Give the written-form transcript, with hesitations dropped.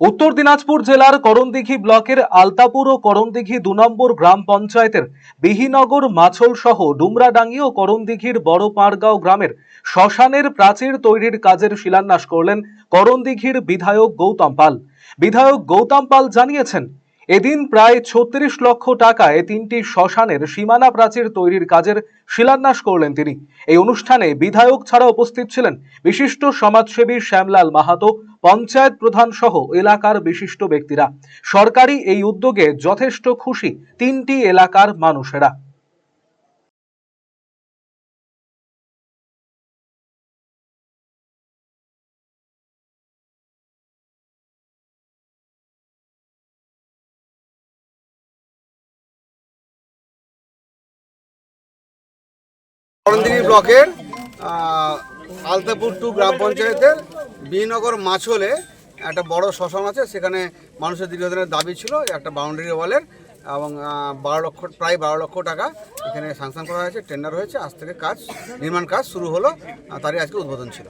উত্তর দিনাজপুর জেলার করণদিঘি ব্লকের আলতাপুর ও করণদিঘি ২ নম্বর গ্রাম পঞ্চায়েতের বিহিনগর মাছল সহ ডুমরাডাঙ্গি ও করণদিঘির বড় পাড়গাঁও গ্রামের শ্মশানের প্রাচীর তৈরির কাজের শিলান্যাস করলেন করণদিঘির বিধায়ক গৌতম পাল। বিধায়ক গৌতম পাল জানিয়েছেন, এদিন প্রায় ৩৬ লক্ষ টাকায় ৩টি শ্মশানের সীমানা প্রাচীর তৈরির কাজের শিলান্যাস করলেন তিনি। এই অনুষ্ঠানে বিধায়ক ছাড়া উপস্থিত ছিলেন বিশিষ্ট সমাজসেবী শ্যামলাল মাহাতো, পঞ্চায়েত প্রধান সহ এলাকার বিশিষ্ট ব্যক্তিরা। সরকারি এই উদ্যোগে যথেষ্ট খুশি 3টি এলাকার মানুষেরা। করণদিঘি ব্লকের আলতাপুর 2 গ্রাম পঞ্চায়েতের বিনগর মাছলে একটা বড় শ্মশান আছে। সেখানে মানুষের দীর্ঘদিনের দাবি ছিল একটা বাউন্ডারি ওয়ালের, এবং প্রায় 12 লক্ষ টাকা এখানে স্যাংশন করা হয়েছে, টেন্ডার হয়েছে। আজ থেকে নির্মাণ কাজ শুরু হলো, তারই আজকে উদ্বোধন ছিল।